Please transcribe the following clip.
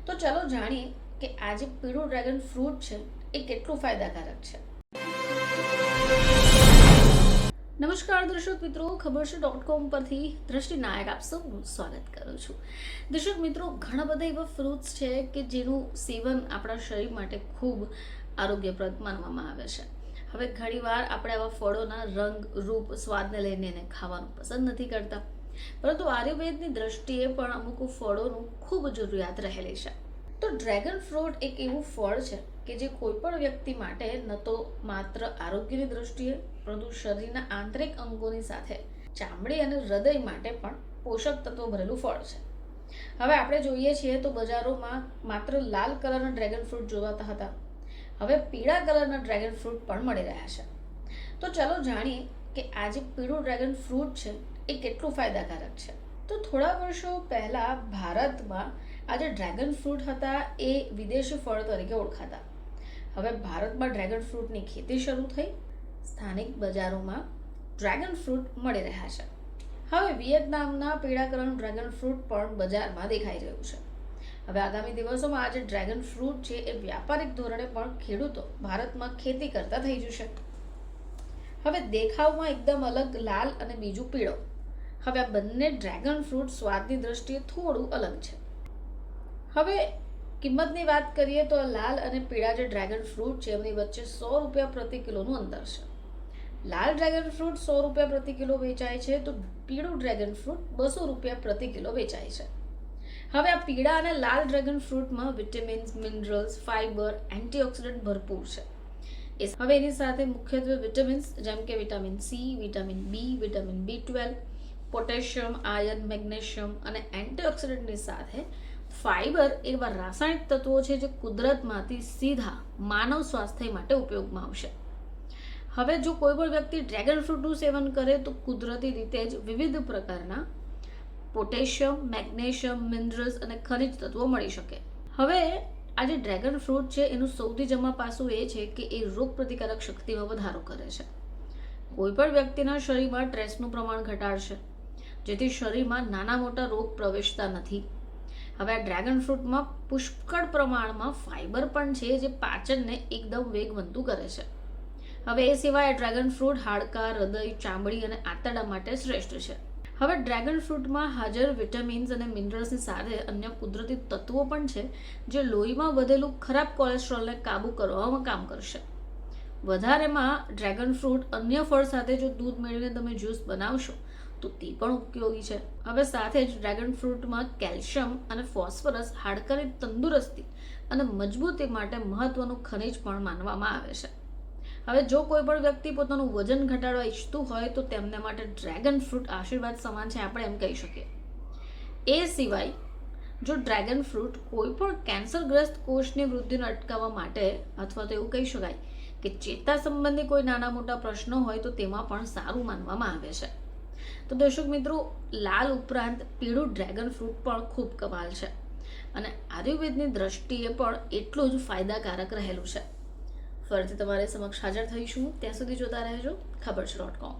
તો ચાલો જાણીએ કે આ જે પીળું ડ્રેગન ફ્રૂટ છે એ કેટલું ફાયદાકારક છે. નમસ્કાર દર્શક મિત્રો, ખબરશે.com પરથી દ્રષ્ટિ નાયક આપ સૌનું સ્વાગત કરું છું. દર્શક મિત્રો, ઘણા બધા એવા ફ્રૂટ્સ છે કે જેનું સેવન આપણા શરીર માટે ખૂબ આરોગ્યપ્રદ માનવામાં આવે છે. હવે ઘણીવાર આપણે આવા ફળોના રંગ, રૂપ, સ્વાદને લઈને એને ખાવાનું પસંદ નથી કરતા, પરંતુ આયુર્વેદની દ્રષ્ટિએ પણ અમુક ફળોનું ખૂબ જરૂરિયાત રહેલી છે. તો ડ્રેગન ફ્રૂટ એક એવું ફળ છે કે જે કોઈ પણ વ્યક્તિ માટે ન તો માત્ર આરોગ્યની દ્રષ્ટિએ પરંતુ શરીરના આંતરિક અંગોની સાથે ચામડી અને હૃદય માટે પણ પોષક તત્વો ભરેલું ફળ છે. હવે આપણે જોઈએ છીએ તો બજારોમાં માત્ર લાલ કલરના ડ્રેગન ફ્રૂટ જોવાતા હતા, હવે પીળા કલરના ડ્રેગન ફ્રૂટ પણ મળી રહ્યા છે. તો ચાલો જાણીએ કે આ જે પીળું ડ્રેગન ફ્રૂટ છે એ કેટલું ફાયદાકારક છે. તો થોડા વર્ષો પહેલા ભારતમાં આ જે ડ્રેગન ફ્રૂટ હતા એ વિદેશી ફળ તરીકે ઓળખાતા. હવે ભારતમાં ડ્રેગન ફ્રૂટની ખેતી શરૂ થઈ, સ્થાનિક બજારોમાં ડ્રેગન ફ્રૂટ મળી રહ્યા છે. હવે વિયેતનામના પીળા કલરનું ડ્રેગન ફ્રૂટ પણ બજારમાં દેખાઈ રહ્યું છે. હવે આગામી દિવસોમાં આ જે ડ્રેગન ફ્રૂટ છે એ વ્યાપારિક ધોરણે પણ ખેડૂતો ભારતમાં ખેતી કરતા થઈ જશે. હવે દેખાવમાં એકદમ અલગ લાલ અને બીજું પીળો. હવે આ બંને ડ્રેગન ફ્રૂટ સ્વાદની દ્રષ્ટિએ થોડું અલગ છે. હવે કિંમતની વાત કરીએ તો લાલ અને પીળા જે ડ્રેગન ફ્રૂટ છે એમની વચ્ચે 100 રૂપિયા પ્રતિ કિલોનું અંતર છે. લાલ ડ્રેગન ફ્રૂટ 100 રૂપિયા પ્રતિ કિલો વેચાય છે, તો પીળું ડ્રેગન ફ્રૂટ 200 રૂપિયા પ્રતિ કિલો વેચાય છે. હવે આ પીળા અને લાલ ડ્રેગન ફ્રૂટમાં વિટામિન્સ, મિનરલ્સ, ફાઇબર, એન્ટીઓક્સિડન્ટ ભરપૂર છે. હવે એની સાથે મુખ્યત્વે વિટામિન્સ જેમ કે vitamin C, vitamin B, vitamin B12, potassium, iron, magnesium અને એન્ટીઓક્સિડન્ટની સાથે ફાઇબર એવા રાસાયણિક તત્વો છે જે કુદરતમાંથી સીધા માનવ સ્વાસ્થ્ય માટે ઉપયોગમાં આવશે. હવે જો કોઈ પણ વ્યક્તિ ડ્રેગન ફ્રૂટનું સેવન કરે તો કુદરતી રીતે જ વિવિધ પ્રકારના પોટેશિયમ, મેગ્નેશિયમ, મિનરલ્સ અને ખનિજ તત્વો મળી શકે. હવે આ જે ડ્રેગન ફ્રૂટ છે એનું સૌથી જમા પાસું એ છે કે એ રોગ પ્રતિકારક શક્તિમાં વધારો કરે છે. કોઈ પણ વ્યક્તિના શરીરમાં સ્ટ્રેસનું પ્રમાણ ઘટાડશે, જેથી શરીરમાં નાના મોટા રોગ પ્રવેશતા નથી. હવે આ ડ્રેગન ફ્રૂટમાં પુષ્કળ પ્રમાણમાં ફાઇબર પણ છે જે પાચનને એકદમ વેગવંતું કરે છે. હવે એ સિવાય ડ્રેગન ફ્રૂટ હાડકાં, હૃદય, ચામડી અને આંતરડા માટે શ્રેષ્ઠ છે. હવે ડ્રેગન ફ્રૂટમાં હાજર વિટામિન્સ અને મિનરલ્સની સાથે અન્ય કુદરતી તત્વો પણ છે જે લોહીમાં વધેલું ખરાબ કોલેસ્ટ્રોલને કાબૂ કરવામાં કામ કરશે. વધારેમાં ડ્રેગન ફ્રૂટ અન્ય ફળ સાથે જો દૂધ મેળવીને તમે જ્યુસ બનાવશો તો તે પણ ઉપયોગી છે. હવે સાથે જ ડ્રેગન ફ્રૂટમાં કેલ્શિયમ અને ફોસ્ફરસ હાડકાની તંદુરસ્તી અને મજબૂતી માટે મહત્વનું ખનિજ પણ માનવામાં આવે છે. હવે જો કોઈ પણ વ્યક્તિ પોતાનું વજન ઘટાડવા ઈચ્છતું હોય તો તેમને માટે ડ્રેગન ફ્રૂટ આશીર્વાદ સમાન છે, આપણે એમ કહી શકીએ. એ સિવાય જો ડ્રેગન ફ્રૂટ કોઈ પણ કેન્સરગ્રસ્ત કોષની વૃદ્ધિને અટકાવવા માટે અથવા તો એવું કહી શકાય કે ચેતા સંબંધી કોઈ નાના મોટા પ્રશ્નો હોય તો તેમાં પણ સારું માનવામાં આવે છે. તો દર્શક મિત્રો, લાલ ઉપરાંત પીળું ડ્રેગન ફ્રૂટ પણ ખૂબ કમાલ છે અને આયુર્વેદની દ્રષ્ટિએ પણ એટલું જ ફાયદાકારક રહેલું છે. ફરીથી તમારી સમક્ષ હાજર થઈશું, ત્યાં સુધી જોતા રહેજો ખબરશે.com.